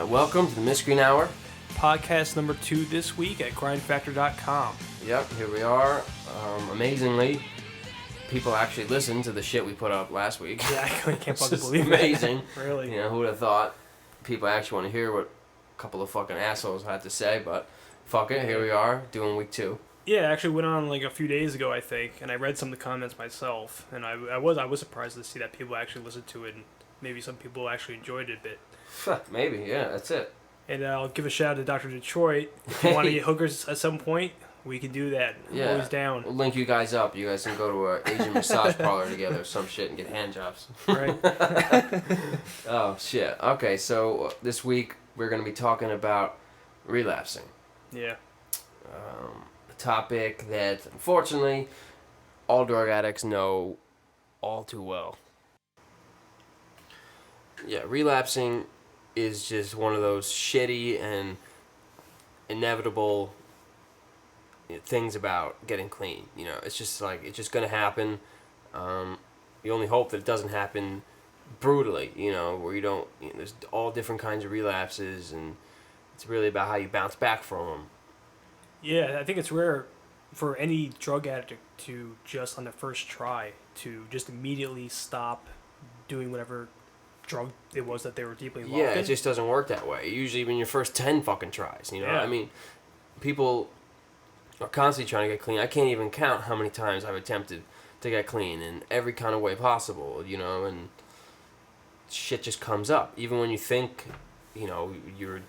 Welcome to the Miscreant Hour. Podcast number 2 this week at GrindFactor.com. Yep, here we are. Amazingly, people actually listened to the shit we put up last week. Yeah, I can't fucking believe it. Amazing. Really? You know, who would have thought people actually want to hear what a couple of fucking assholes had to say, but fuck it, here we are, doing week 2. Yeah, it actually went on like a few days ago, I think, and I read some of the comments myself, and I was surprised to see that people actually listened to it, and maybe some people actually enjoyed it a bit. Maybe, yeah, that's it. And I'll give a shout out to Dr. Detroit. If you want to get hookers at some point, we can do that. Yeah. Always down. We'll link you guys up. You guys can go to an Asian massage parlor together or some shit and get hand jobs. Right. Oh, shit. Okay, so this week we're going to be talking about relapsing. Yeah. A topic that, unfortunately, all drug addicts know all too well. Yeah, relapsing is just one of those shitty and inevitable things about getting clean. You know, it's just like, it's just going to happen. You only hope that it doesn't happen brutally, you know, where you don't, there's all different kinds of relapses, and it's really about how you bounce back from them. Yeah, I think it's rare for any drug addict to just on the first try to just immediately stop doing whatever drug it was that they were deeply involved in. Yeah, it just doesn't work that way. Usually even your first 10 fucking tries, you know? Yeah. I mean, people are constantly trying to get clean. I can't even count how many times I've attempted to get clean in every kind of way possible, you know, and shit just comes up. Even when you think, you know, you're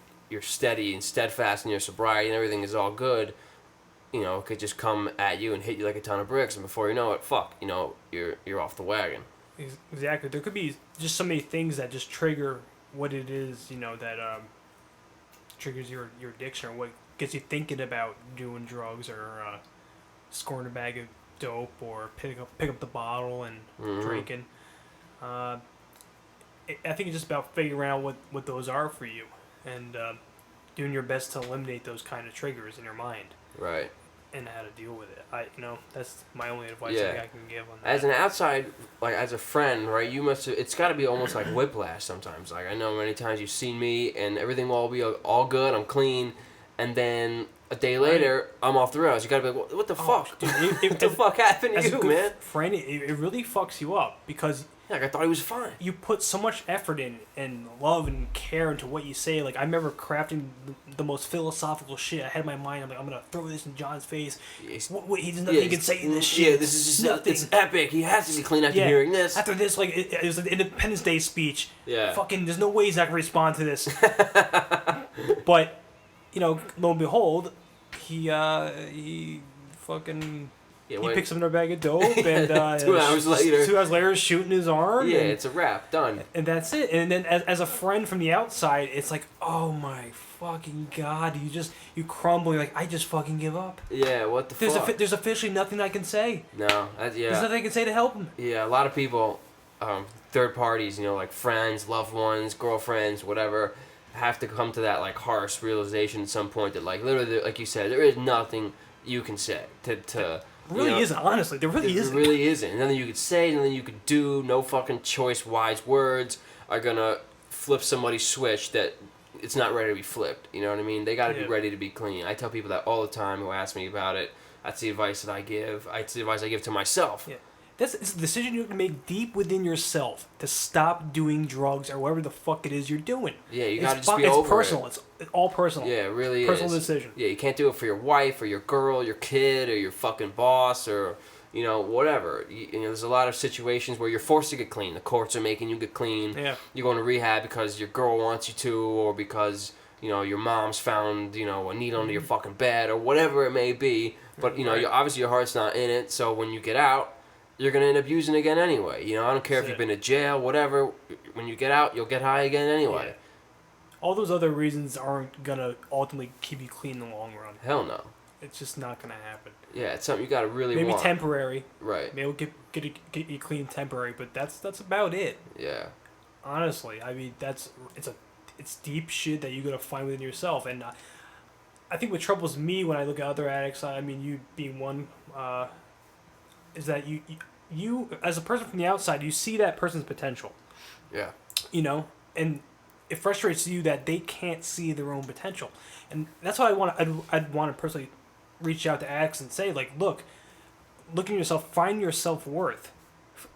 steady and steadfast in your sobriety and everything is all good, you know, it could just come at you and hit you like a ton of bricks, and before you know it, you know, you're off the wagon. Exactly. There could be just so many things that just trigger what it is, you know, that triggers your addiction, or what gets you thinking about doing drugs, or scoring a bag of dope, or pick up the bottle and drinking. I think it's just about figuring out what those are for you, and doing your best to eliminate those kind of triggers in your mind. Right. And how to deal with it. That's my only advice I can give on that. As an outside, like as a friend, right, it's got to be almost like whiplash sometimes. Like, I know many times you've seen me and everything will all be all good, I'm clean, and then a day later, I'm off the rails. You got to be like, what the fuck? Dude, what the fuck happened to you, man? Friend, it really fucks you up, because like, I thought he was fine. you put so much effort in and love and care into what you say. Like, I remember crafting the most philosophical shit. I had in my mind, I'm like, I'm gonna throw this in John's face. What, he doesn't nothing he can say in this shit. Yeah, this is just nothing. It's epic. He has to be clean after hearing this. After this, like, it was an Independence Day speech. Yeah. Fucking, there's no way he's not gonna respond to this. But, you know, lo and behold, he fucking. Yeah, he picks up another bag of dope, and 2 hours later. 2 hours later, shooting his arm. Yeah, it's a wrap. Done. And that's it. And then as a friend from the outside, it's like, oh my fucking god, you crumble. You're like, I just fucking give up. Yeah, what the fuck? There's officially nothing I can say. No, yeah. There's nothing I can say to help him. Yeah, a lot of people, third parties, you know, like friends, loved ones, girlfriends, whatever, have to come to that, like, harsh realization at some point that, like, literally, like you said, there is nothing you can say to Really isn't, honestly. There really isn't. There really isn't. Nothing you could say, nothing you could do, no fucking choice-wise words are gonna flip somebody's switch that it's not ready to be flipped. You know what I mean? They gotta be ready to be clean. I tell people that all the time who ask me about it. That's the advice that I give. It's the advice I give to myself. Yeah. It's a decision you have to make deep within yourself to stop doing drugs or whatever the fuck it is you're doing. Yeah, you gotta just be over it. It's personal. It's all personal. Yeah, it really personal is. Decision. Yeah, you can't do it for your wife or your girl, your kid, or your fucking boss, or, you know, whatever. You know, there's a lot of situations where you're forced to get clean. The courts are making you get clean. Yeah. You're going to rehab because your girl wants you to, or because, you know, your mom's found, you know, a needle under your fucking bed, or whatever it may be. But, you know, obviously your heart's not in it, so when you get out, you're going to end up using it again anyway. You know, I don't care if you've been to jail, whatever. When you get out, you'll get high again anyway. Yeah. All those other reasons aren't going to ultimately keep you clean in the long run. Hell no. It's just not going to happen. Yeah, it's something you got to really Maybe want. temporary. Right. Maybe it'll get you clean temporary, but that's about it. Yeah. Honestly, I mean, it's deep shit that you got to find within yourself. And I think what troubles me when I look at other addicts, I mean, you being one, is that you as a person from the outside, you see that person's potential. Yeah. You know, and it frustrates you that they can't see their own potential, and that's why I'd want to personally reach out to addicts and say, like, look at yourself, find your self-worth,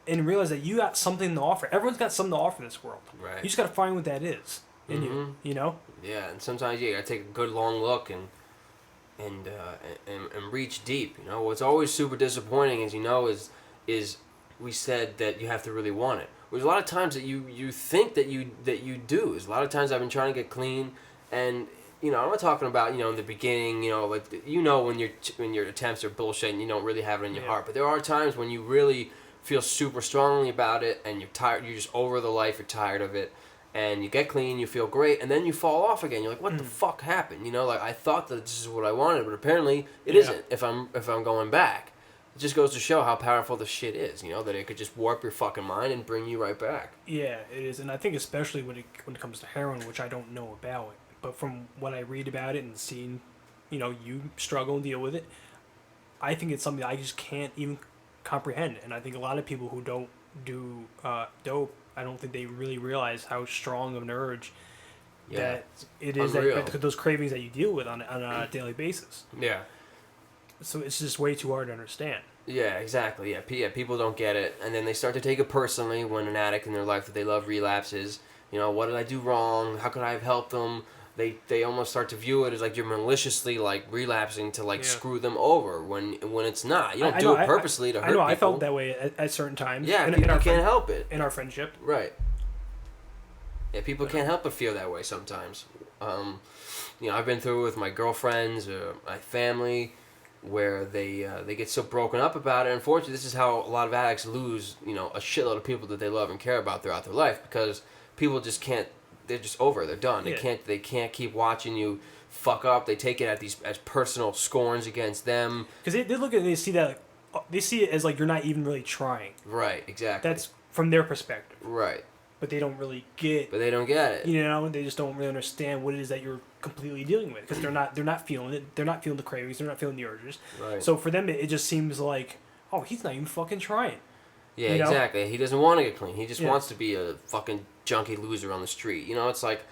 and realize that you got something to offer. Everyone's got something to offer this world. Right. You just got to find what that is in you know? Yeah, and sometimes you gotta take a good long look and reach deep. You know, what's always super disappointing, as you know, is we said that you have to really want it. There's a lot of times that you think that you do. There's a lot of times I've been trying to get clean, and I'm not talking about in the beginning, like when your attempts are bullshit and you don't really have it in your heart. But there are times when you really feel super strongly about it, and you're tired. You're just over the life. You're tired of it. And you get clean, you feel great, and then you fall off again. You're like, what the fuck happened? Like, I thought that this is what I wanted, but apparently it isn't. If I'm going back, it just goes to show how powerful the shit is. That it could just warp your fucking mind and bring you right back. Yeah, it is, and I think especially when it comes to heroin, which I don't know about, but from what I read about it and seeing, you struggle and deal with it, I think it's something I just can't even comprehend. And I think a lot of people who don't do dope, I don't think they really realize how strong of an urge that it is, that those cravings that you deal with on a daily basis. Yeah. So it's just way too hard to understand. Yeah, exactly. Yeah, people don't get it, and then they start to take it personally when an addict in their life that they love relapses. What did I do wrong? How could I have helped them? They almost start to view it as like you're maliciously like relapsing to screw them over when it's not. You don't do it purposely to hurt people. I felt that way at certain times. Yeah, people can't help it. In our friendship. Right. Yeah, people can't help but feel that way sometimes. I've been through it with my girlfriends or my family where they get so broken up about it. Unfortunately, this is how a lot of addicts lose, a shitload of people that they love and care about throughout their life, because people just can't. They're just over. They're done. Yeah. They can't keep watching you fuck up. They take it as personal scorns against them. Because they look at it and they see that they see it as like you're not even really trying. Right. Exactly. That's from their perspective. Right. But they don't really get. But they don't get it. They just don't really understand what it is that you're completely dealing with, because they're not feeling it. They're not feeling the cravings. They're not feeling the urges. Right. So for them, it just seems like, oh, he's not even fucking trying. Yeah, exactly. He doesn't want to get clean. He just wants to be a fucking junkie loser on the street. It's like,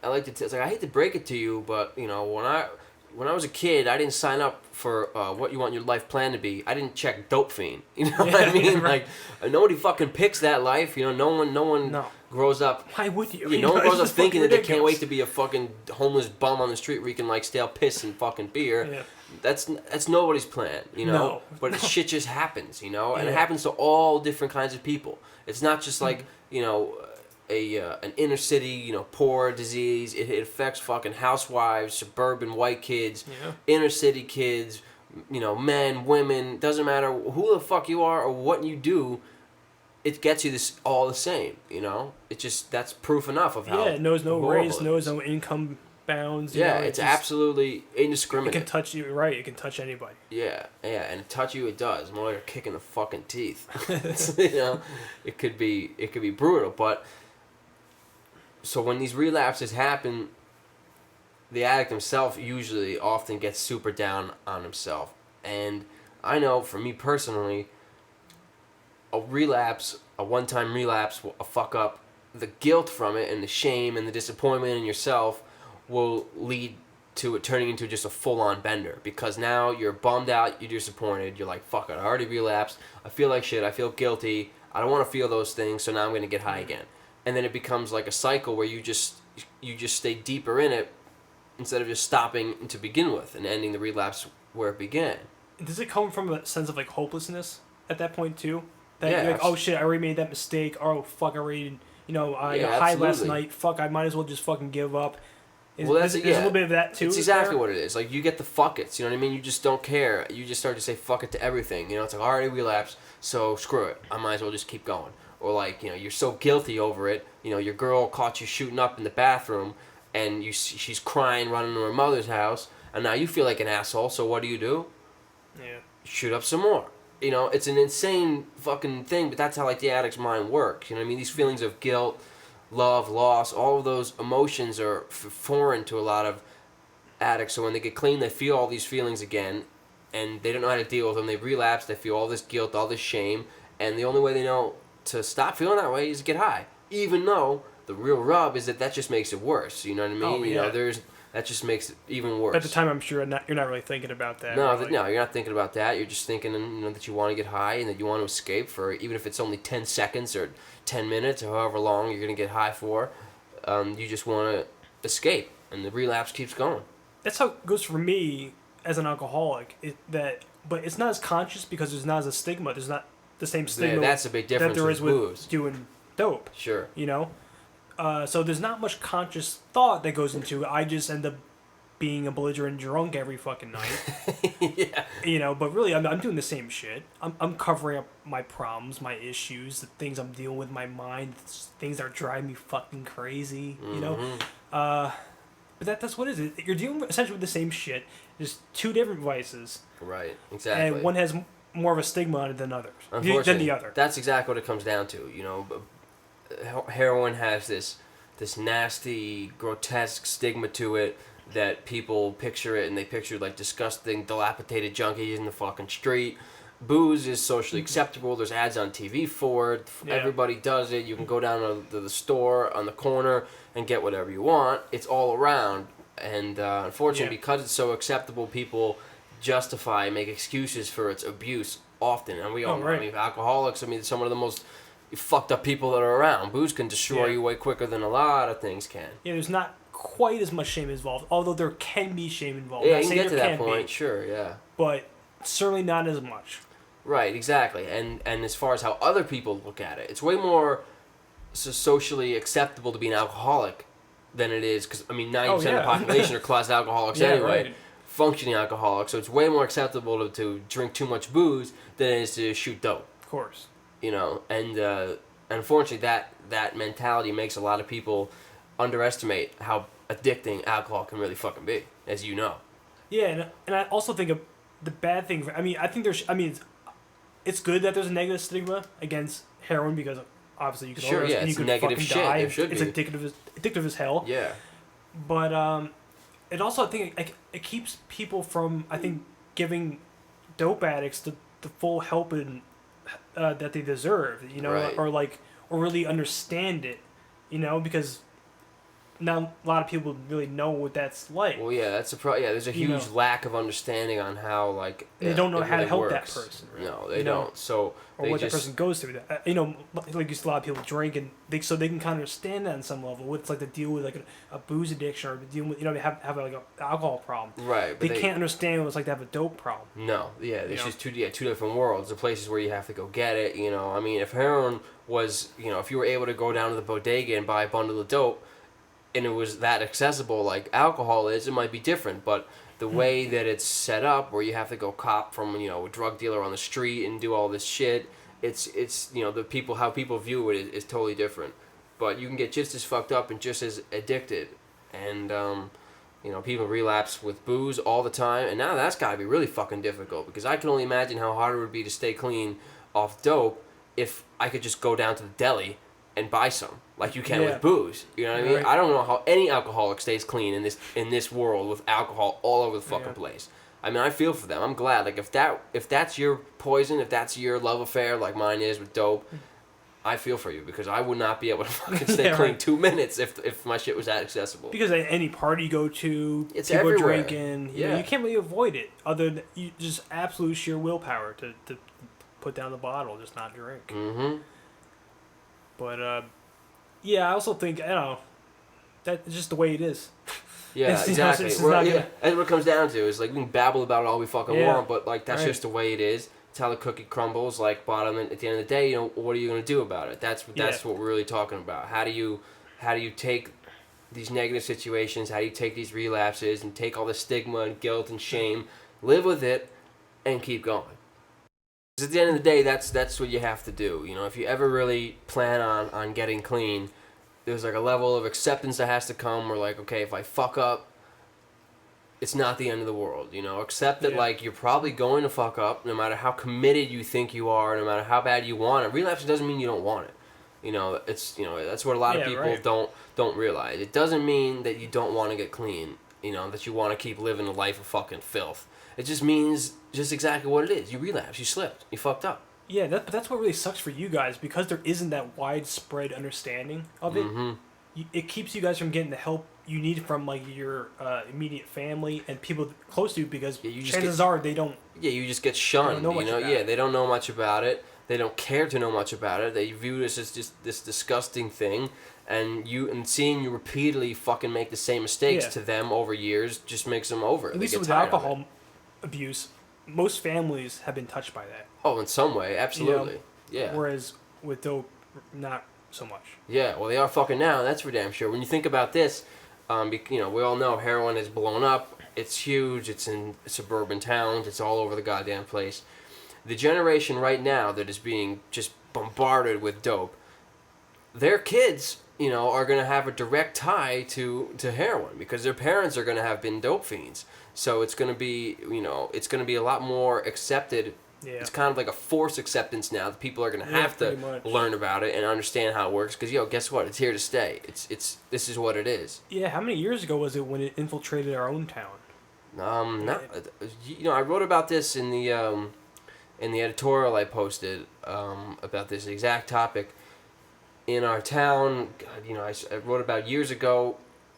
I hate to break it to you, but when I was a kid, I didn't sign up for what you want your life plan to be. I didn't check dope fiend. You know what I mean? Right. Like, nobody fucking picks that life. No one grows up. Why would you? No one grows up thinking that they can't wait to be a fucking homeless bum on the street where you can like stale piss and fucking beer. Yeah. That's nobody's plan, No. But shit just happens, and it happens to all different kinds of people. It's not just like an inner city, poor disease. It affects fucking housewives, suburban white kids, inner city kids, men, women. Doesn't matter who the fuck you are or what you do. It gets you this all the same, It just, that's proof enough of how. Yeah, it knows no race, knows no income bounds. It's absolutely indiscriminate. It can touch you, right? It can touch anybody. Yeah, and touch you, it does. More like a kick in the fucking teeth. It could be brutal. But so when these relapses happen, the addict himself usually often gets super down on himself. And I know, for me personally, a one-time relapse, a fuck up, the guilt from it and the shame and the disappointment in yourself will lead to it turning into just a full-on bender, because now you're bummed out, you're disappointed, you're like, fuck it, I already relapsed, I feel like shit, I feel guilty, I don't want to feel those things, so now I'm going to get high again. And then it becomes like a cycle where you just stay deeper in it instead of just stopping to begin with and ending the relapse where it began. Does it come from a sense of like hopelessness at that point too? That you're like, oh shit, I already made that mistake, oh fuck, I already, I got high last night, fuck, I might as well just fucking give up. There's a little bit of that too. It's exactly what it is. Like, you get the fuck it's, you know what I mean? You just don't care. You just start to say fuck it to everything. It's like, I already relapsed, so screw it. I might as well just keep going. Or like, you're so guilty over it. Your girl caught you shooting up in the bathroom, and she's crying, running to her mother's house, and now you feel like an asshole. So what do? Yeah. Shoot up some more. It's an insane fucking thing, but that's how like the addict's mind works. You know what I mean? These feelings of guilt, love, loss, all of those emotions are foreign to a lot of addicts. So when they get clean, they feel all these feelings again, and they don't know how to deal with them. They relapse. They feel all this guilt, all this shame, and the only way they know to stop feeling that way is to get high, even though The real rub is that just makes it worse. You know what I mean? Oh, You yeah. know, that just makes it even worse. At the time, I'm sure you're not really thinking about that. No, really. no, you're not thinking about that. You're just thinking, that you want to get high and that you want to escape for, even if it's only 10 seconds or 10 minutes or however long you're gonna get high for. You just want to escape, and the relapse keeps going. That's how it goes for me as an alcoholic. But it's not as conscious because there's not as a stigma. There's not the same stigma. Yeah, that's a big difference that there is with with booze. doing dope. Sure. You know, so there's not much conscious thought that goes into it. I just end up being a belligerent drunk every fucking night. Yeah. You know, but really, I'm doing the same shit. I'm covering up my problems, my issues, the things I'm dealing with in my mind, things that are driving me fucking crazy. You know, but that's what it is. You're dealing essentially with the same shit. There's two different vices. Right. Exactly. And one has more of a stigma on it than others. Unfortunately, Than the other. That's exactly what it comes down to. You know, heroin has this nasty, grotesque stigma to it that people picture it, and they picture like disgusting, dilapidated junkies in the fucking street. Booze is socially acceptable. There's ads on TV for it. Yeah. Everybody does it. You can go down to the store on the corner and get whatever you want. It's all around. And unfortunately, because it's so acceptable, people make excuses for its abuse often. And we all know, I mean, alcoholics, some of the most fucked up people that are around. Booze can destroy you way quicker than a lot of things can. Yeah, there's not quite as much shame involved, although there can be shame involved. Yeah, you can get to that point, sure, yeah. But certainly not as much. Right, exactly. And as far as how other people look at it, it's way more socially acceptable to be an alcoholic than it is, because, 90% of the population are closet alcoholics anyway. Right. Functioning alcoholics, so it's way more acceptable to drink too much booze than it is to shoot dope. Of course. You know, and unfortunately that mentality makes a lot of people underestimate how addicting alcohol can really fucking be, as you know. Yeah, and I also think of the bad thing. I think it's good that there's a negative stigma against heroin because obviously you can overdose and you can fucking die. It's addictive as hell. Yeah. But it also, I think it keeps people from, I think, giving dope addicts the full help that they deserve. You know, right. or really understand it. You know, because not a lot of people really know what that's like. Well, yeah, that's there's a huge lack of understanding on how they don't know how to help works. that person. Right? No, they don't. So or what the person goes through. That a lot of people drink and they can kind of understand that on some level. What it's like to deal with a booze addiction or deal with have like an alcohol problem. Right. They can't understand what it's like to have a dope problem. No. Yeah. There's just two different worlds. The places where you have to go get it. You know. If heroin was, if you were able to go down to the bodega and buy a bundle of dope, and it was that accessible like alcohol is, it might be different. But the way that it's set up, where you have to go cop from a drug dealer on the street and do all this shit, it's how people view it is totally different. But you can get just as fucked up and just as addicted, and people relapse with booze all the time, and now that's got to be really fucking difficult, because I can only imagine how hard it would be to stay clean off dope if I could just go down to the deli and buy some, like you can with booze. You know what I mean? Right. I don't know how any alcoholic stays clean in this world with alcohol all over the fucking place. I feel for them. I'm glad. Like if that's your poison, if that's your love affair, like mine is with dope, I feel for you, because I would not be able to fucking stay clean 2 minutes if my shit was that accessible. Because at any party you go to, it's people everywhere. Drinking. Yeah. You can't really avoid it, other than just absolute sheer willpower to put down the bottle, just not drink. Mm-hmm. But I also think that's just the way it is. Yeah, exactly. That's what it comes down to. Is like we can babble about it all we fucking want, but like that's just the way it is. It's how the cookie crumbles. Like bottom, at the end of the day, what are you gonna do about it? That's what we're really talking about. How do you take these negative situations? How do you take these relapses and take all the stigma and guilt and shame, live with it, and keep going? At the end of the day, that's what you have to do. If you ever really plan on getting clean, there's like a level of acceptance that has to come where like, okay, if I fuck up, it's not the end of the world. Accept that like you're probably going to fuck up, no matter how committed you think you are, no matter how bad you want it. Relapse doesn't mean you don't want it. It's that's what a lot of people don't realize. It doesn't mean that you don't want to get clean. That you want to keep living a life of fucking filth. It just means just exactly what it is. You relapsed. You slipped. You fucked up. Yeah, that's what really sucks for you guys, because there isn't that widespread understanding of it. Mm-hmm. it keeps you guys from getting the help you need from like your immediate family and people close to you, because chances are they don't. Yeah, you just get shunned. Know much about it. They don't know much about it. They don't care to know much about it. They view this as just this disgusting thing, and seeing you repeatedly fucking make the same mistakes to them over years just makes them over. At least with alcohol abuse, most families have been touched by that. Oh, in some way, absolutely. Yeah. Whereas with dope, not so much. Yeah, well, they are fucking now. That's for damn sure. When you think about this, we all know heroin is blown up. It's huge. It's in suburban towns. It's all over the goddamn place. The generation right now that is being just bombarded with dope, their kids, are going to have a direct tie to heroin because their parents are going to have been dope fiends. So it's going to be, it's going to be a lot more accepted. Yeah. It's kind of like a forced acceptance now that people are going to have to learn about it and understand how it works because, guess what? It's here to stay. This is what it is. Yeah, how many years ago was it when it infiltrated our own town? I wrote about this in the editorial I posted about this exact topic. In our town, I wrote about years ago,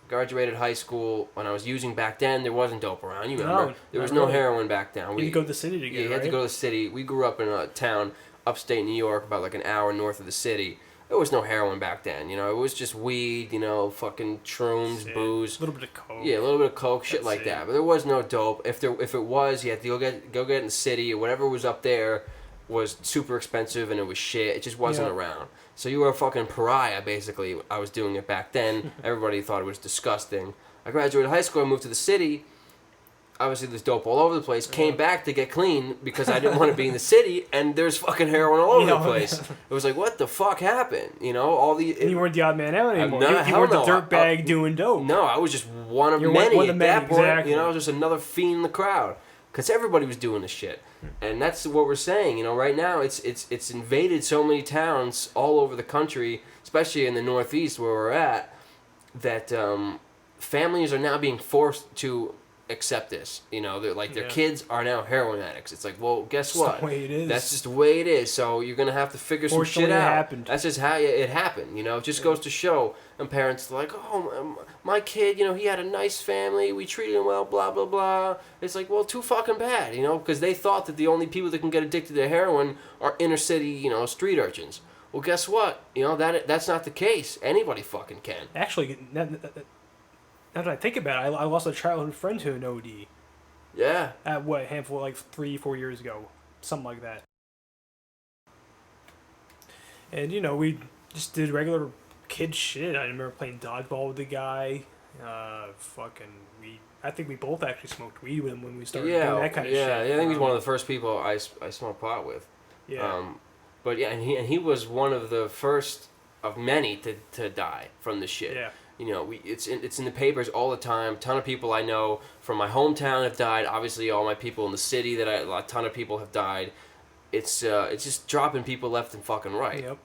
graduated high school, when I was using back then, there wasn't dope around. You remember? There was no heroin back then. You had to go to the city to get it, you had to go to the city. We grew up in a town, upstate New York, about like an hour north of the city. There was no heroin back then, it was just weed, fucking shrooms, booze. A little bit of coke. Yeah, a little bit of coke, shit like that. But there was no dope. If it was, you had to go get it in the city, or whatever was up there was super expensive and it was shit. It just wasn't around. So you were a fucking pariah, basically. I was doing it back then. Everybody thought it was disgusting. I graduated high school, I moved to the city. Obviously, there's dope all over the place. Came back to get clean because I didn't want to be in the city, and there's fucking heroin all over the place. It was like, what the fuck happened? And you weren't the odd man out anymore. You weren't the dirtbag doing dope. No, I was just one of many at that point. Exactly. I was just another fiend in the crowd. Because everybody was doing this shit. And that's what we're saying. Right now, it's invaded so many towns all over the country, especially in the Northeast where we're at, that families are now being forced to accept this. They're like their kids are now heroin addicts. It's like, well, guess what? That's the way it is. That's just the way it is. So you're gonna have to figure some shit out. Happened. That's just how it happened. It just goes to show. And parents are like, oh, my kid, he had a nice family. We treated him well. Blah blah blah. It's like, well, too fucking bad. Because they thought that the only people that can get addicted to heroin are inner city, street urchins. Well, guess what? That's not the case. Anybody fucking can. Actually, now that I think about it, I lost a childhood friend to an OD. Yeah. At what, handful, like 3-4 years ago. Something like that. And, we just did regular kid shit. I remember playing dodgeball with the guy. I think we both actually smoked weed with him when we started doing that kind of shit. Yeah, I think he's one of the first people I smoked pot with. Yeah. But yeah, and he was one of the first of many to die from this shit. Yeah. It's in the papers all the time. A ton of people I know from my hometown have died. Obviously, all my people in the city a ton of people have died. It's just dropping people left and fucking right. Yep.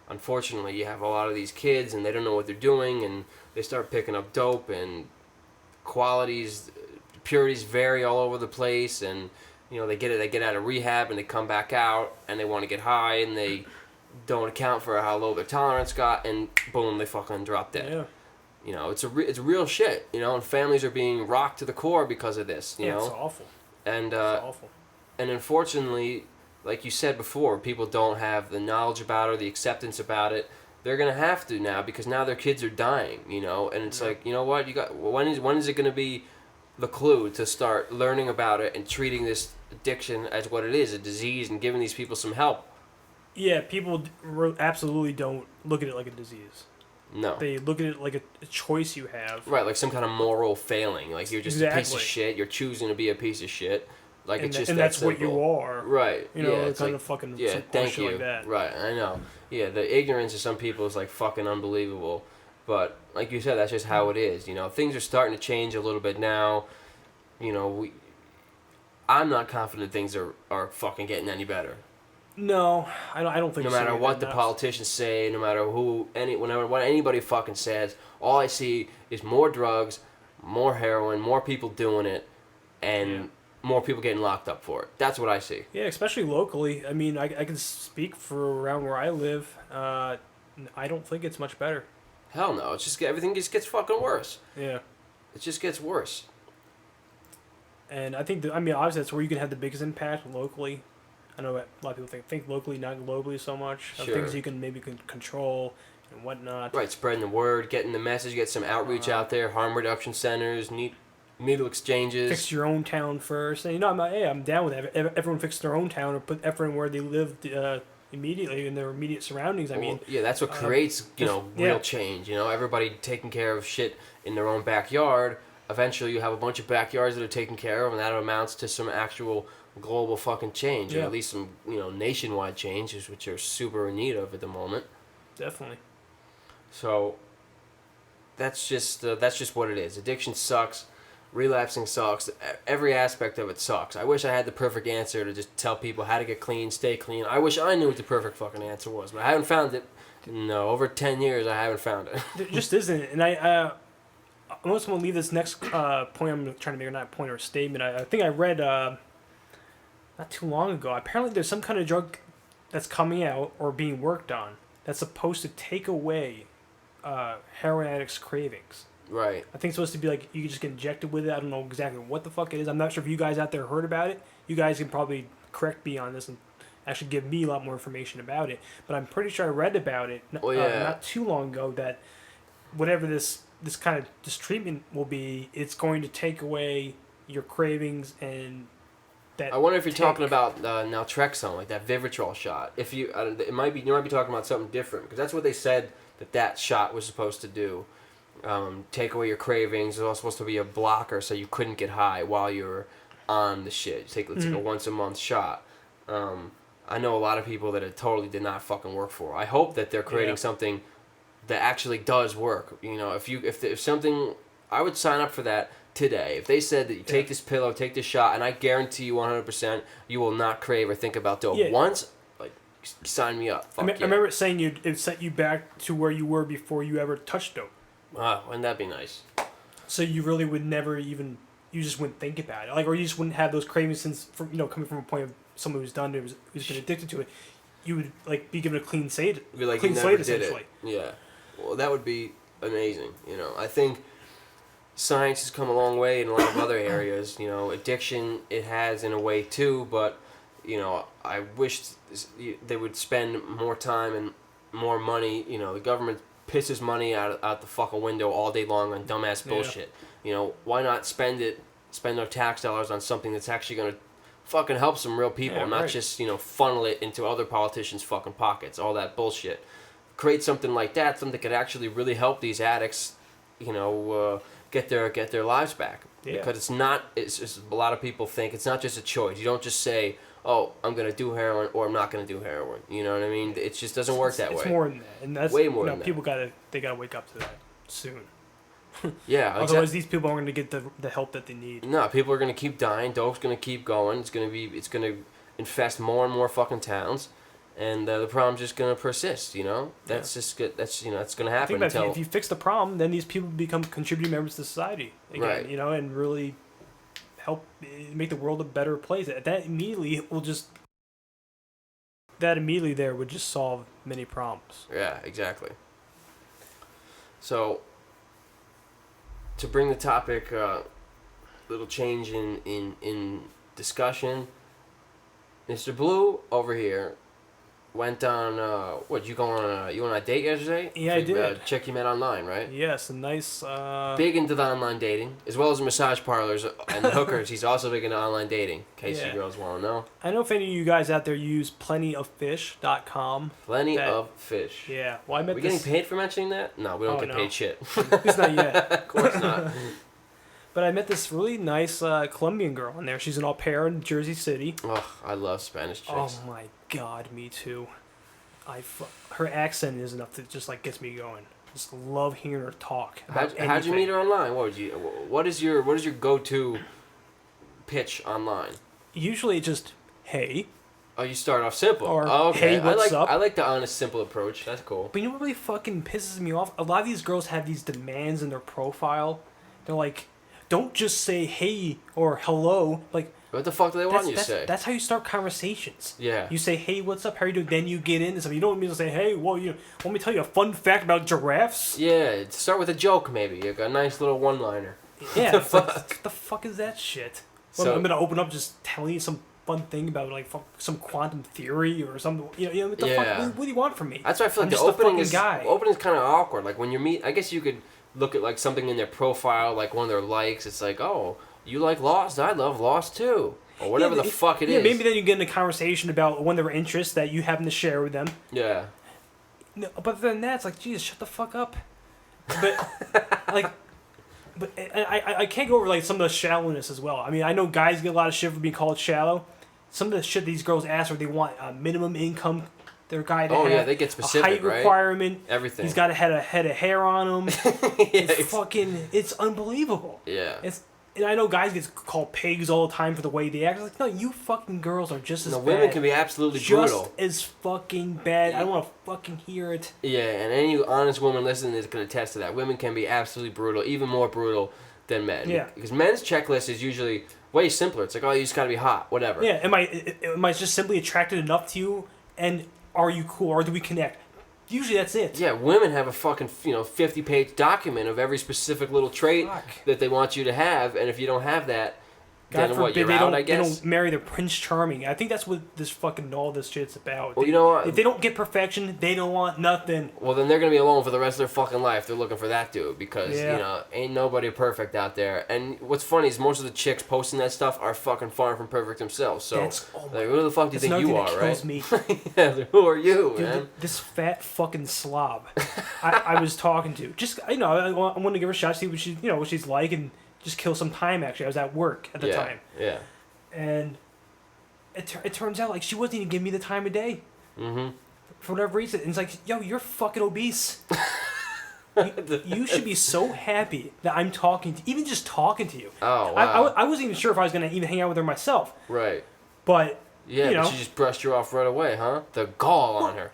Unfortunately, you have a lot of these kids and they don't know what they're doing, and they start picking up dope, and purities vary all over the place, and they get out of rehab and they come back out and they want to get high and they don't account for how low their tolerance got, and boom, they fucking drop dead. Yeah. It's real shit, and families are being rocked to the core because of this, it's awful. And it's awful. And unfortunately, like you said before, people don't have the knowledge about it or the acceptance about it. They're gonna have to now because now their kids are dying, and it's like, what, when is it gonna be the clue to start learning about it and treating this addiction as what it is, a disease, and giving these people some help? Yeah, people absolutely don't look at it like a disease. No. They look at it like a choice you have. Right, like some kind of moral failing. Like you're just a piece of shit. You're choosing to be a piece of shit. Like it's just and that that's simple. What you are. Right. It's kind of fucking thank you. like that. Right, I know. Yeah, the ignorance of some people is like fucking unbelievable. But like you said, that's just how it is. Things are starting to change a little bit now. I'm not confident things are fucking getting any better. No, I don't think so. No matter what the politicians say, no matter what anybody fucking says, all I see is more drugs, more heroin, more people doing it, and more people getting locked up for it. That's what I see. Yeah, especially locally. I mean, I can speak for around where I live. I don't think it's much better. Hell no. Everything just gets fucking worse. Yeah. It just gets worse. And I think, obviously that's where you can have the biggest impact locally. I know a lot of people think locally, not globally so much. Sure. Things you can maybe control and whatnot. Right, spreading the word, getting the message, get some outreach out there, harm reduction centers, needle exchanges. Fix your own town first. And, I'm down with that. Everyone fix their own town or put effort in where they live immediately in their immediate surroundings. Yeah, that's what creates, real change. Everybody taking care of shit in their own backyard. Eventually, you have a bunch of backyards that are taken care of, and that amounts to some actual global fucking change, or at least some, nationwide changes, which are super in need of at the moment. Definitely. So, that's just what it is. Addiction sucks. Relapsing sucks. Every aspect of it sucks. I wish I had the perfect answer to just tell people how to get clean, stay clean. I wish I knew what the perfect fucking answer was, but I haven't found it. No, over 10 years, I haven't found it. There just isn't. And I almost want to leave this next point I'm trying to make, or not a point or a statement. I think I read not too long ago. Apparently, there's some kind of drug that's coming out or being worked on that's supposed to take away heroin addicts' cravings. Right. I think it's supposed to be like you can just get injected with it. I don't know exactly what the fuck it is. I'm not sure if you guys out there heard about it. You guys can probably correct me on this and actually give me a lot more information about it. But I'm pretty sure I read about it not too long ago that whatever this treatment will be, it's going to take away your cravings and that. I wonder if you're talking about naltrexone, like that Vivitrol shot. If you might be talking about something different, because that's what they said that shot was supposed to do. Take away your cravings. It was supposed to be a blocker so you couldn't get high while you're on the shit. It's like a once a month shot. I know a lot of people that it totally did not fucking work for. I hope that they're creating something that actually does work. If something, I would sign up for that today. If they said that you take this pillow, take this shot, and I guarantee you 100% you will not crave or think about dope once, like, sign me up. I remember it saying it sent you back to where you were before you ever touched dope. Wow, wouldn't that be nice? So you really would never even, you just wouldn't think about it, or you just wouldn't have those cravings coming from a point of someone who's done it, who's been addicted to it. You would be given a clean slate, essentially. Yeah, well, that would be amazing. I think science has come a long way in a lot of other areas. Addiction it has in a way too, but I wish they would spend more time and more money. The government pisses money out the fucking window all day long on dumbass bullshit. Why not spend our tax dollars on something that's actually going to fucking help some real people, not just, funnel it into other politicians' fucking pockets, all that bullshit. Create something like that, something that could actually really help these addicts, get their lives back. Yeah. Because it's just, a lot of people think it's not just a choice. You don't just say, oh, I'm going to do heroin or I'm not going to do heroin. You know what I mean? It just doesn't work that way. It's more than that. And that's way more than that. People gotta wake up to that soon. Yeah. Otherwise, these people aren't going to get the help that they need. No, people are going to keep dying. Dope's going to keep going. It's going to infest more and more fucking towns. And the problem's just going to persist, That's just good. That's, that's going to happen until... If you fix the problem, then these people become contributing members to society again, right. And really help make the world a better place. That immediately there would just solve many problems. Yeah, exactly. So, to bring the topic, little change in discussion, Mr. Blue over here went on, you went on a date yesterday? Yeah, I did. Check you met online, right? Yes, a nice... Big into the online dating, as well as the massage parlors and the hookers. He's also big into online dating, in case you girls want to know. I know if any of you guys out there use plentyoffish.com. Plenty of fish. Yeah. Well, we getting paid for mentioning that? No, we don't get paid shit. It's not yet. Of course not. But I met this really nice Colombian girl in there. She's an au pair in Jersey City. Oh, I love Spanish chicks. Oh my God, me too. Her accent is enough that just gets me going. Just love hearing her talk. How'd you meet her online? What is your go-to pitch online? Usually just hey. Oh, you start off simple. Or okay. Hey, what's up? I like the honest, simple approach. That's cool. But you know what really fucking pisses me off? A lot of these girls have these demands in their profile. They're like, don't just say hey or hello. Like, What the fuck do they want you to say? That's how you start conversations. Yeah. You say, hey, what's up? How are you doing? Then you get into something. You don't mean to say, hey, well, you want me to tell you a fun fact about giraffes? Yeah, start with a joke maybe. You got a nice little one-liner. Yeah, it's like, what the fuck is that shit? Well, So, I'm gonna open up just telling you some fun thing about like some quantum theory or something. You know what the fuck? What do you want from me? That's why I feel like I'm the just a opening fucking guy. opening's kind of awkward. Like when you meet, I guess you could look at like something in their profile, like one of their likes. It's like, oh, you like Lost? I love Lost too, or whatever the fuck it is. Yeah, maybe then you get in a conversation about one of their interests that you happen to share with them. Yeah. No, but then that's like, Jesus, shut the fuck up. But like. But I can't go over like some of the shallowness as well. I mean, I know guys get a lot of shit for being called shallow. Some of the shit these girls ask for, they want a minimum income. Their guy to have they get specific, a height right? requirement. Everything. He's got a head of hair on him. It's unbelievable. Yeah. And I know guys get called pigs all the time for the way they act. It's like, no, you fucking girls are just as bad. Women can be absolutely brutal. Just as fucking bad. I don't want to fucking hear it. Yeah, and any honest woman listening is going to attest to that. Women can be absolutely brutal, even more brutal than men. Yeah. Because men's checklist is usually way simpler. It's like, oh, you just got to be hot, whatever. Yeah, am I just simply attracted enough to you, and are you cool, or do we connect? Usually that's it. Yeah, women have a fucking 50-page document of every specific little trait that they want you to have, and if you don't have that, God then what, forbid you're out, I guess? They don't marry the Prince Charming. I think that's what all this shit's about. Well, you know what? If they don't get perfection, they don't want nothing. Well, then they're going to be alone for the rest of their fucking life. They're looking for that dude because, ain't nobody perfect out there. And what's funny is most of the chicks posting that stuff are fucking far from perfect themselves. So, like, who the fuck do you think you are, right? Me. Yeah, who are you, dude, man? This fat fucking slob I was talking to. Just, I want to give her a shot, see what she's like, and just kill some time. Actually, I was at work at the time. Yeah. And it turns out like she wasn't even giving me the time of day. Mm-hmm. For whatever reason, and it's like, yo, you're fucking obese. you should be so happy that I'm even just talking to you. Oh wow. I wasn't even sure if I was gonna even hang out with her myself. Right. But but she just brushed you off right away, huh? The gall on her.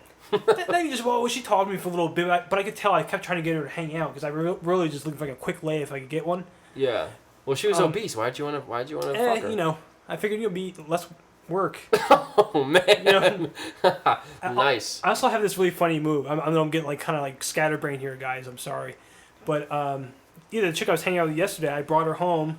Then she talked to me for a little bit, but I could tell I kept trying to get her to hang out because I really just looked for like a quick lay if I could get one. Yeah. Well, she was obese. Why'd you want to fuck her? I figured it'd be less work. Oh man. Nice. I also have this really funny move. I'm gonna get like kind of like scatterbrained here, guys. I'm sorry, but the chick I was hanging out with yesterday, I brought her home,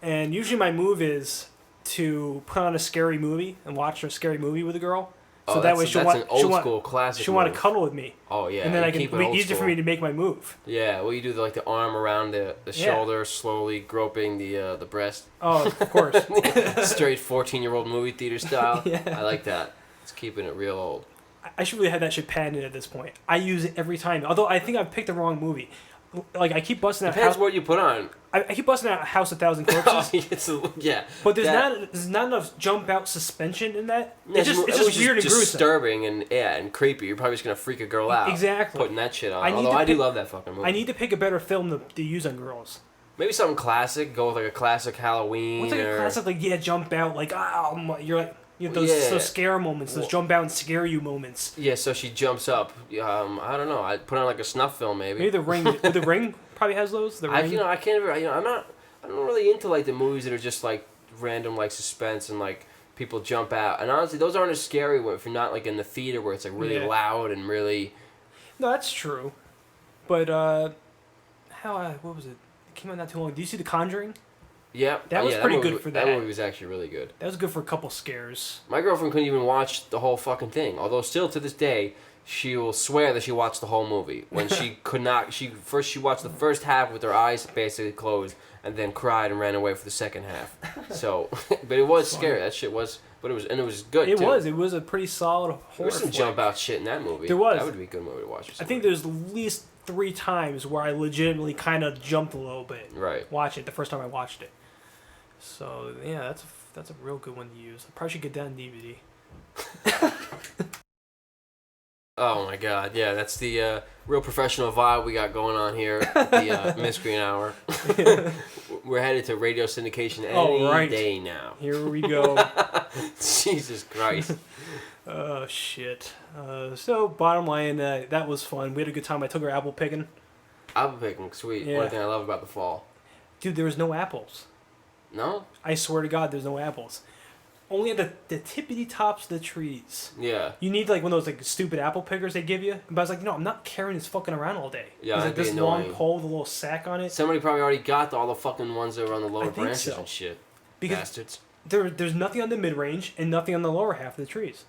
and usually my move is to put on a scary movie and watch a scary movie with a girl. So that way she'll want to cuddle with me. Oh yeah. And then it'll be easier for me to make my move. Yeah, well you do the arm around the shoulder, slowly groping the breast. Oh, of course. Straight 14-year-old movie theater style. Yeah. I like that. It's keeping it real old. I should really have that shit patented at this point. I use it every time. Although I think I've picked the wrong movie. Like I keep busting out. Depends what you put on. I keep busting out House of Thousand Corpses. Yeah. But there's not enough jump out suspension in that. It's just weird and gruesome. Disturbing and creepy. You're probably just gonna freak a girl out. Exactly. Putting that shit on. I do love that fucking movie. I need to pick a better film to use on girls. Maybe something classic. Go with like a classic Halloween. What's like a classic jump out you're like. Those scare moments, those jump out and scare you moments. Yeah, so she jumps up. I don't know. I'd put on like a snuff film, maybe. Maybe The Ring. The Ring probably has those. The Ring. I can't. I'm not really into like the movies that are just like random like suspense and like people jump out. And honestly, those aren't as scary if you're not like in the theater where it's like really loud and really. No, that's true. But what was it? It came out not too long. Do you see The Conjuring? Yeah, that was pretty good for that. That movie was actually really good. That was good for a couple scares. My girlfriend couldn't even watch the whole fucking thing. Although still to this day, she will swear that she watched the whole movie. When she could not, she watched the first half with her eyes basically closed, and then cried and ran away for the second half. So, but it was scary. That shit was, but it was good. It was a pretty solid horror. There was some jump out shit in that movie. There was. That would be a good movie to watch. I think there's at least 3 times where I legitimately kind of jumped a little bit. Right. Watching it the first time I watched it. So yeah, that's a real good one to use. I probably should get that on DVD. Oh my god, yeah, that's the real professional vibe we got going on here at the Miscreant Hour. We're headed to radio syndication any day now. Here we go. Jesus Christ. Oh shit. So bottom line, that was fun. We had a good time. I took her apple picking. Apple picking, sweet. Yeah. One thing I love about the fall. Dude, there was no apples. No? I swear to God, there's no apples. Only at the tippity tops of the trees. Yeah. You need like one of those like stupid apple pickers they give you. But I was like, I'm not carrying this fucking around all day. Yeah, There's that'd like be this annoying. long pole with a little sack on it. Somebody probably already got all the fucking ones that were on the lower I think branches so. and shit. Because Bastards. there's nothing on the mid range and nothing on the lower half of the trees.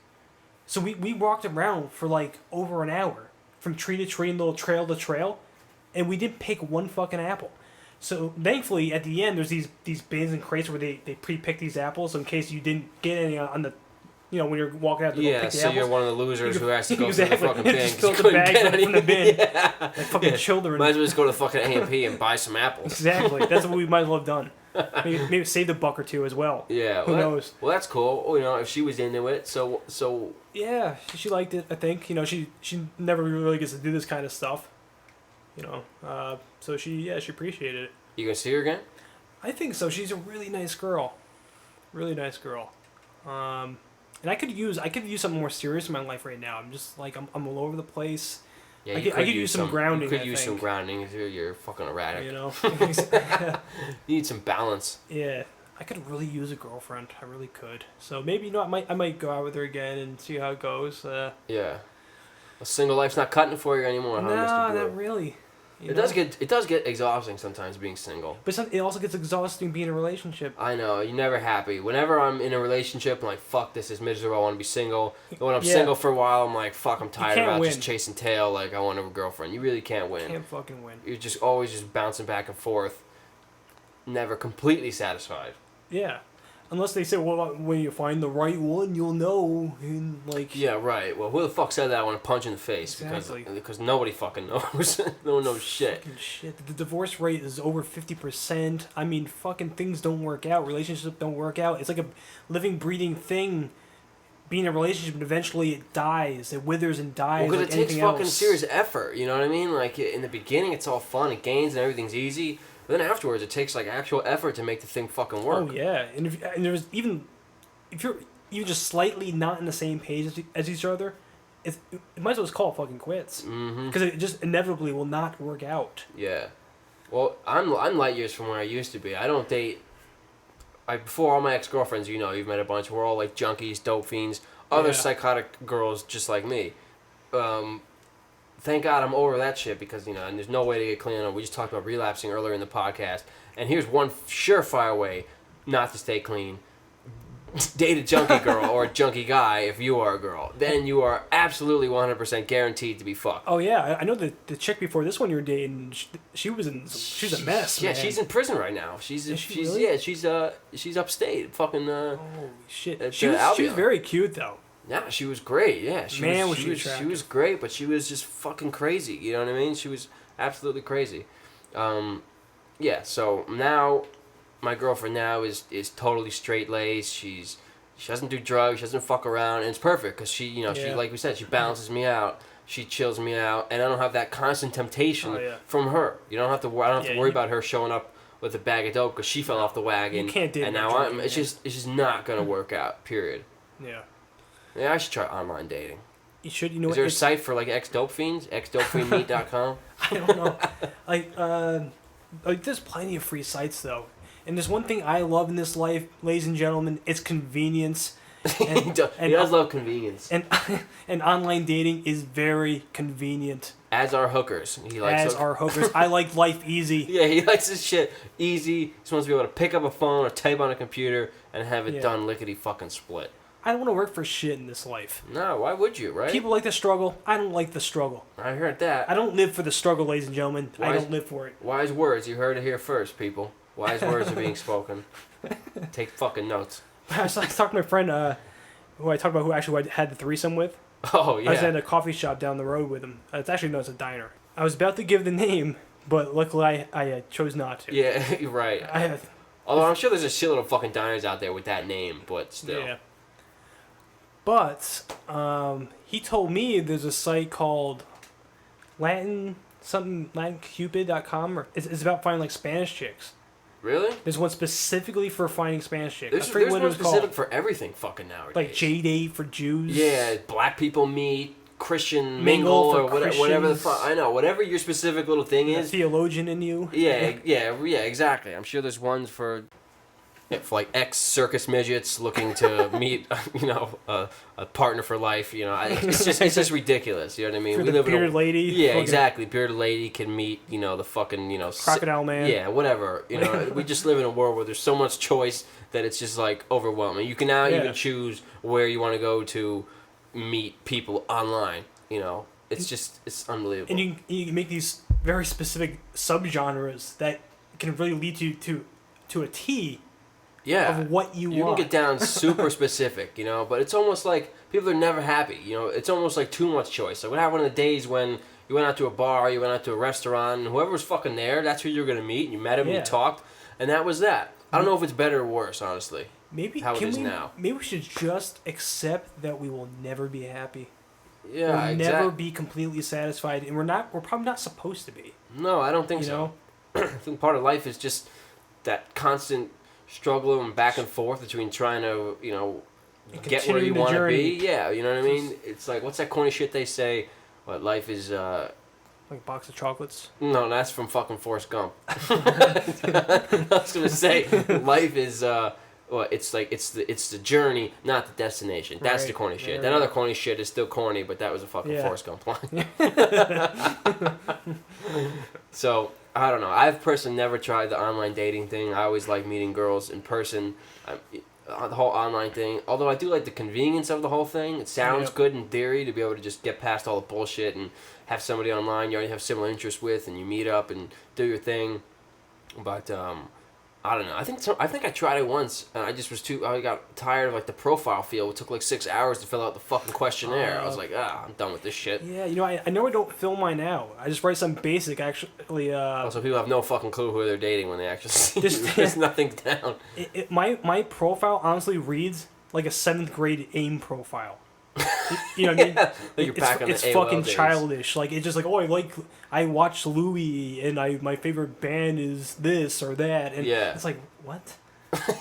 So we walked around for like over an hour from tree to tree and little trail to trail, and we didn't pick one fucking apple. So thankfully at the end there's these bins and crates where they pre-pick these apples in case you didn't get any on the, when you're walking out to go pick the so apples. you're one of the losers who has to go Exactly. through the fucking bin. Just 'cause fill you the couldn't bag get from the any. bin. Yeah. Like fucking children. Might as well just go to fucking A&P and buy some apples. Exactly. That's what we might as well have done. Maybe saved a buck or two as well. Yeah. Who knows? Well, that's cool. If she was into it, so. Yeah, she liked it. I think she never really gets to do this kind of stuff. So she appreciated it. You gonna see her again? I think so. She's a really nice girl. Really nice girl. And I could use something more serious in my life right now. I'm just like I'm all over the place. Yeah, I could use some grounding. You could use some grounding. You're fucking erratic. You need some balance. Yeah, I could really use a girlfriend. I really could. So maybe I might go out with her again and see how it goes. Yeah, a single life's not cutting it for you anymore, huh, No, Mr. Brewer? not really. It does get exhausting sometimes being single. But it also gets exhausting being in a relationship. I know, you're never happy. Whenever I'm in a relationship, I'm like, fuck, this is miserable, I want to be single. And when I'm single for a while, I'm like, fuck, I'm tired about just chasing tail, like, I want a girlfriend. You really can't win. Can't fucking win. You're just always just bouncing back and forth, never completely satisfied. Yeah. Unless they say, well, when you find the right one, you'll know. And like. Yeah, right. Well, who the fuck said that? I want to punch in the face. Exactly. Because nobody fucking knows. No one knows shit. Fucking shit. The divorce rate is over 50%. I mean, fucking things don't work out. Relationships don't work out. It's like a living, breathing thing. Being in a relationship, and eventually it dies. It withers and dies. Well, because like it takes fucking else. serious effort. You know what I mean? Like, in the beginning, it's all fun and games and everything's easy. But then afterwards, it takes, like, actual effort to make the thing fucking work. Oh, yeah. And there's if you're even just slightly not on the same page as each other, it might as well just call it fucking quits. Because it just inevitably will not work out. Yeah. Well, I'm light years from where I used to be. I don't date. Before all my ex-girlfriends, you've met a bunch. We're all like junkies, dope fiends, other psychotic girls just like me. Thank God I'm over that shit because, and there's no way to get clean on. We just talked about relapsing earlier in the podcast. And here's one surefire way not to stay clean. Date a junkie girl or a junkie guy if you are a girl. Then you are absolutely 100% guaranteed to be fucked. Oh, yeah. I know the chick before this one you were dating, she was a mess, Yeah, man. she's in prison right now. She's upstate. Fucking, holy shit. She was very cute, though. Yeah, she was great. Yeah, she was great, but she was just fucking crazy. You know what I mean? She was absolutely crazy. Yeah. So now, my girlfriend now is totally straight laced. She doesn't do drugs. She doesn't fuck around, and it's perfect because she like we said, she balances me out. She chills me out, and I don't have that constant temptation from her. I don't have to worry about her showing up with a bag of dope because she fell off the wagon. You can't date and now it's just not gonna work out. Period. Yeah. Yeah, I should try online dating. You should, Is there a site for like ex-dope fiends? Ex-dopefiendmeet.com? I don't know. There's plenty of free sites though, and there's one thing I love in this life, ladies and gentlemen. It's convenience. And, he does love convenience. And online dating is very convenient. As are hookers. Are hookers. I like life easy. Yeah, he likes his shit easy. He just wants to be able to pick up a phone or type on a computer and have it done lickety fucking split. I don't want to work for shit in this life. No, why would you, right? People like the struggle. I don't like the struggle. I heard that. I don't live for the struggle, ladies and gentlemen. I don't live for it. Wise words. You heard it here first, people. Wise words are being spoken. Take fucking notes. I was talking to my friend who I talked about who I had the threesome with. Oh, yeah. I was at a coffee shop down the road with him. It's a diner. I was about to give the name, but luckily I chose not to. Yeah, you're right. Although I'm sure there's a shitload of fucking diners out there with that name, but still. Yeah. But he told me there's a site called LatinCupid.com. Or it's about finding like Spanish chicks. Really? There's one specifically for finding Spanish chicks. There's one specific for everything fucking nowadays. Like J-Date for Jews. Yeah, black people meet, Christian mingle or whatever the fuck. I know, whatever your specific little thing is. The theologian in you. Yeah, exactly. I'm sure there's ones for For like ex-circus midgets looking to meet, a partner for life. It's just ridiculous. You know what I mean? For We the live bearded in a, lady. Yeah, exactly. Bearded lady can meet, the fucking, Crocodile man. Yeah, whatever. We just live in a world where there's so much choice that it's just like overwhelming. You can now even choose where you want to go to meet people online. It's unbelievable. And you can make these very specific subgenres that can really lead you to a T. Yeah, of what you want. You can get down super specific, but it's almost like people are never happy. It's almost like too much choice. Like what happened in the days when you went out to a bar, you went out to a restaurant, and whoever was fucking there, that's who you were going to meet, and you met him, and you talked, and that was that. I don't know if it's better or worse, honestly. Maybe how it is now. Maybe we should just accept that we will never be happy. Yeah, we'll never be completely satisfied, and we're probably not supposed to be. No, I don't think so. I think part of life is just that constant struggle and back and forth between trying to, get where you want to be. Yeah, you know what I mean? It's like, what's that corny shit they say? What, life is, like a box of chocolates? No, that's from fucking Forrest Gump. I was going to say, life is, it's the journey, not the destination. That's the corny shit. That other corny shit is still corny, but that was a fucking Forrest Gump line. So, I don't know. I've personally never tried the online dating thing. I always like meeting girls in person. The whole online thing. Although I do like the convenience of the whole thing. It sounds good in theory to be able to just get past all the bullshit and have somebody online you already have similar interests with, and you meet up and do your thing. But I don't know. I think I tried it once, and I just was I got tired of like the profile field. It took like 6 hours to fill out the fucking questionnaire. I was like, I'm done with this shit. Yeah, I know I don't fill mine out. I just write some basic, actually. Also, people have no fucking clue who they're dating when they actually see there's nothing down. My profile honestly reads like a 7th grade AIM profile. You know what I mean? Like you're back on the it's AOL fucking days. childish. Like it's just like I watch Louis and my favorite band is this or that, and it's like what?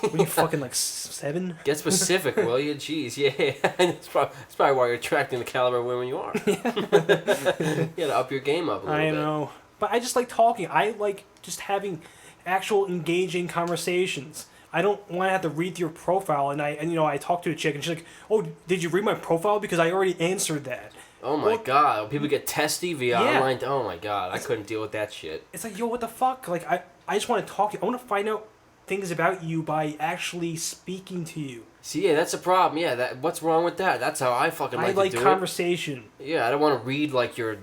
Were you fucking like 7? Get specific, will you? Jeez, yeah. That's probably why you're attracting the caliber of women you are. You gotta up your game up a little bit. I know, but I just like talking. I like just having actual engaging conversations. I don't want to have to read through your profile, and I talk to a chick, and she's like, "Oh, did you read my profile? Because I already answered that." Oh my god, people get testy via online. Oh my god, I couldn't deal with that shit. It's like, yo, what the fuck? Like, I just want to talk. I want to find out things about you by actually speaking to you. See, yeah, that's a problem. Yeah, what's wrong with that? That's how I fucking like to do it. I like conversation. Yeah, I don't want to read like your,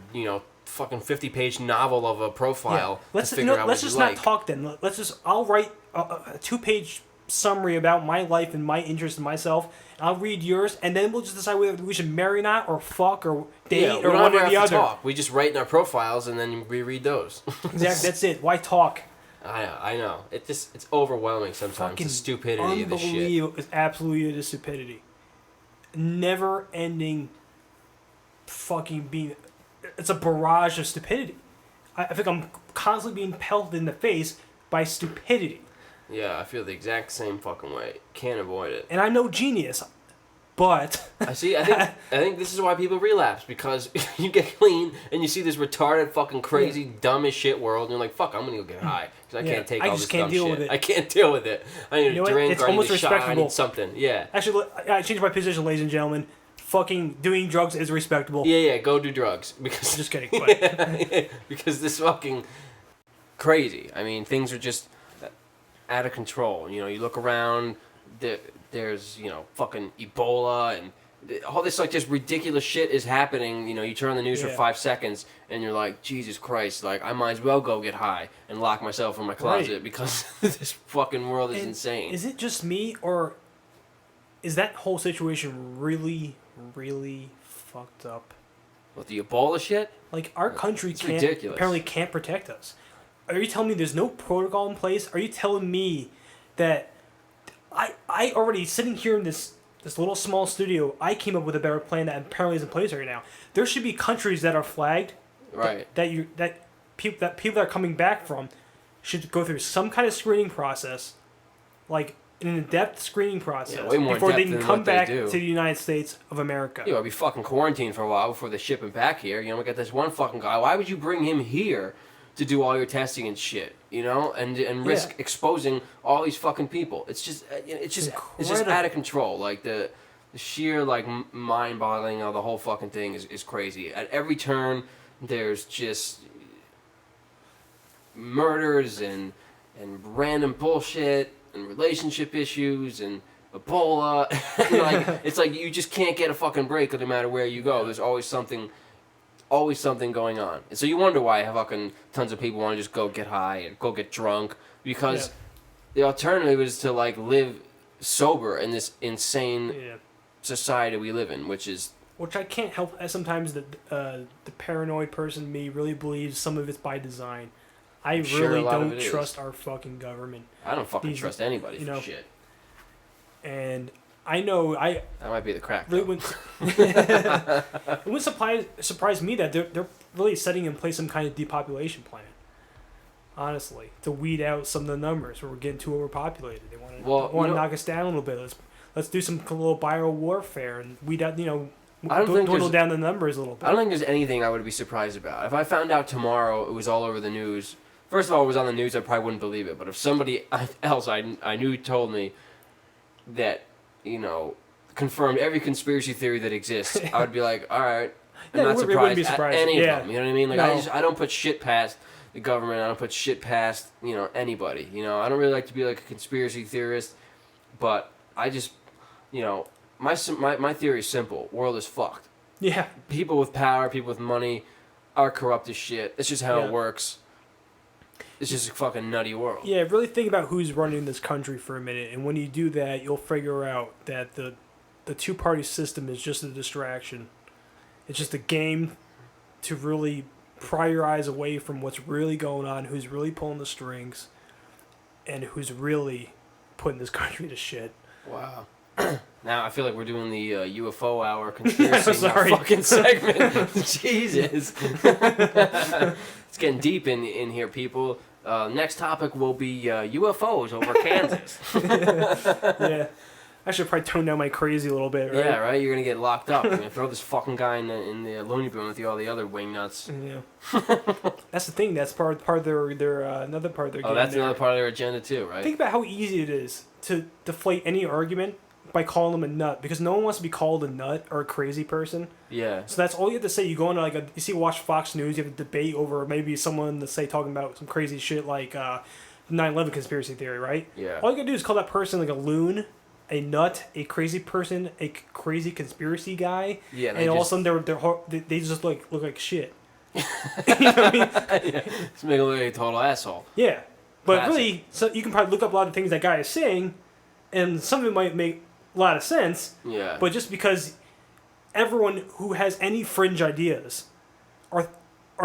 fucking 50-page novel of a profile. Yeah. Let's just not talk then. I'll write a 2-page summary about my life and my interest in myself. I'll read yours, and then we'll just decide whether we should marry or not, or fuck, or date, or one or the other. Talk. We just write in our profiles, and then we read those. Exactly, that's it. Why talk? I know. It's overwhelming sometimes. Fucking the stupidity of this shit. It's absolutely the stupidity. Never ending. Fucking being. It's a barrage of stupidity. I think I'm constantly being pelted in the face by stupidity. Yeah, I feel the exact same fucking way. Can't avoid it. And I'm no genius, but I think this is why people relapse, because you get clean and you see this retarded, fucking crazy, dumb as shit world, and you're like, "Fuck, I'm gonna go get high because I can't take all this dumb shit. I can't deal with it. I need a drink, or I need a shot, I need something." Yeah. Actually, I changed my position, ladies and gentlemen. Fucking doing drugs is respectable. Yeah, go do drugs because. Just kidding. But. Because this fucking crazy. I mean, things are just out of control. You look around, there's, fucking Ebola and all this, like, just ridiculous shit is happening. You turn on the news for 5 seconds and you're like, Jesus Christ, like, I might as well go get high and lock myself in my closet because this fucking world is insane. Is it just me, or is that whole situation really, really fucked up? What, the Ebola shit? Like, our country apparently can't protect us. Are you telling me there's no protocol in place? Are you telling me that I already sitting here in this little small studio, I came up with a better plan that apparently is in place right now? There should be countries that are flagged, right? That people that are coming back from should go through some kind of screening process, like an in-depth screening process, before they can come back to the United States of America. I'll be fucking quarantined for a while before they ship him back here. We got this one fucking guy. Why would you bring him here to do all your testing and shit, you know, and risk exposing all these fucking people. It's just out of control. Like the sheer like mind-boggling of the whole fucking thing is crazy. At every turn, there's just murders and random bullshit and relationship issues and Ebola. Like it's like you just can't get a fucking break no matter where you go. There's always something going on. And so you wonder why fucking tons of people want to just go get high and go get drunk, because the alternative is to like live sober in this insane society we live in, which I can't help. Sometimes the paranoid person in me really believes some of it's by design. I really don't trust our fucking government. I don't fucking trust anybody for shit. And I know that might be the crack. Really it wouldn't surprise me that they're really setting in place some kind of depopulation plan. Honestly, to weed out some of the numbers where we're getting too overpopulated. They want to knock us down a little bit. Let's do some little bio warfare and weed out. Dwindle down the numbers a little bit. I don't think there's anything I would be surprised about. If I found out tomorrow it was all over the news. First of all, it was on the news, I probably wouldn't believe it. But if somebody else I knew told me that, confirmed every conspiracy theory that exists, I would be like, all right, I'm not surprised at any of them. You know what I mean? Like, I don't put shit past the government. I don't put shit past, anybody. I don't really like to be like a conspiracy theorist, but I just, my theory is simple. World is fucked. Yeah. People with power, people with money are corrupt as shit. That's just how it works. It's just a fucking nutty world. Yeah, really think about who's running this country for a minute, and when you do that, you'll figure out that the two-party system is just a distraction. It's just a game to really pry your eyes away from what's really going on, who's really pulling the strings, and who's really putting this country to shit. Wow. Now I feel like we're doing the UFO hour conspiracy fucking segment. Jesus. It's getting deep in here, people. Next topic will be UFOs over Kansas. Yeah. I should probably tone down my crazy a little bit, right? Yeah, right? You're going to get locked up. You're going to throw this fucking guy in the loony bin with all the other wingnuts. Yeah. That's the thing. That's part of their another part of their game. Oh, that's another part of their agenda too, right? Think about how easy it is to deflate any argument by calling them a nut, because no one wants to be called a nut or a crazy person. Yeah. So that's all you have to say. You go into watch Fox News, you have a debate over maybe someone talking about some crazy shit like 9/11 conspiracy theory, right? Yeah. All you gotta do is call that person like a loon, a nut, a crazy person, a crazy conspiracy guy. Yeah. And all of a sudden they just look like shit. You know what I mean? Yeah. Just make them look like a total asshole. Yeah. But Classic. really, so you can probably look up a lot of things that guy is saying, and some of it might make a lot of sense. Yeah. But just because everyone who has any fringe ideas are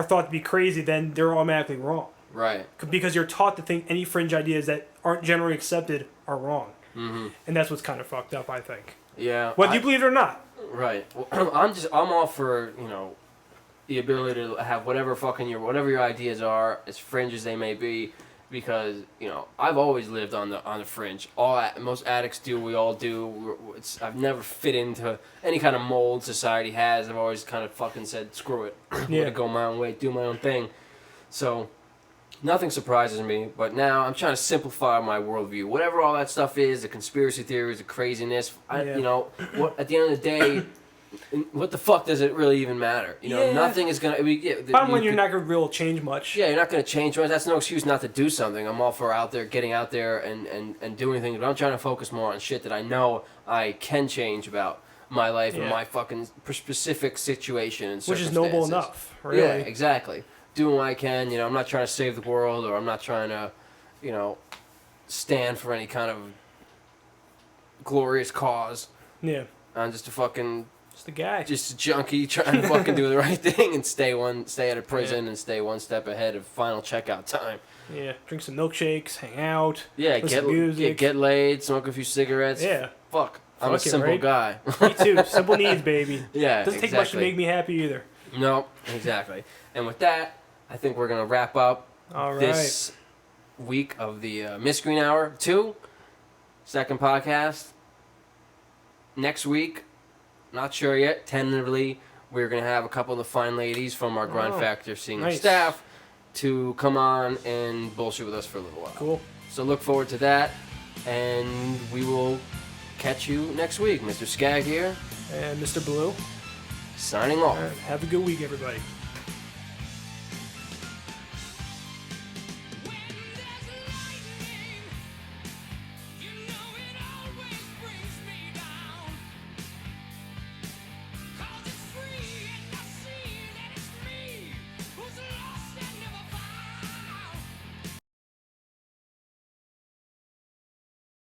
thought to be crazy, then they're automatically wrong. Right. Because you're taught to think any fringe ideas that aren't generally accepted are wrong. Mm-hmm. And that's what's kind of fucked up, I think. Yeah. Whether you believe it or not. Right. Well, I'm all for, the ability to have whatever your ideas are, as fringe as they may be, because I've always lived on the fringe. Most addicts do. We all do. I've never fit into any kind of mold society has. I've always kind of fucking said screw it. I'm gonna go my own way, do my own thing. So nothing surprises me. But now I'm trying to simplify my worldview. Whatever all that stuff is, the conspiracy theories, the craziness. At the end of the day. What the fuck does it really even matter? Nothing is gonna. Bottom line, you're not gonna really change much. Yeah, you're not gonna change much. That's no excuse not to do something. I'm all for getting out there and doing things. But I'm trying to focus more on shit that I know I can change about my life and my fucking specific situation and which circumstances. is noble enough. Really. Yeah, exactly. Doing what I can. I'm not trying to save the world, or I'm not trying to, stand for any kind of glorious cause. Yeah. I'm just a fucking. Just a guy. Just a junkie trying to fucking do the right thing and stay out of prison and stay one step ahead of final checkout time. Yeah, drink some milkshakes, hang out. Yeah, get laid, smoke a few cigarettes. Yeah. Fuck. I'm a simple guy. Me too. Simple needs, baby. Yeah, doesn't take much to make me happy either. No, exactly. And with that, I think we're going to wrap up this week of the Miscreant Hour 2, second podcast. Next week, not sure yet. Tentatively, we're going to have a couple of the fine ladies from our GrindFactor senior staff to come on and bullshit with us for a little while. Cool. So look forward to that, and we will catch you next week. Mr. Skag here. And Mr. Blue. Signing off. All right, have a good week, everybody.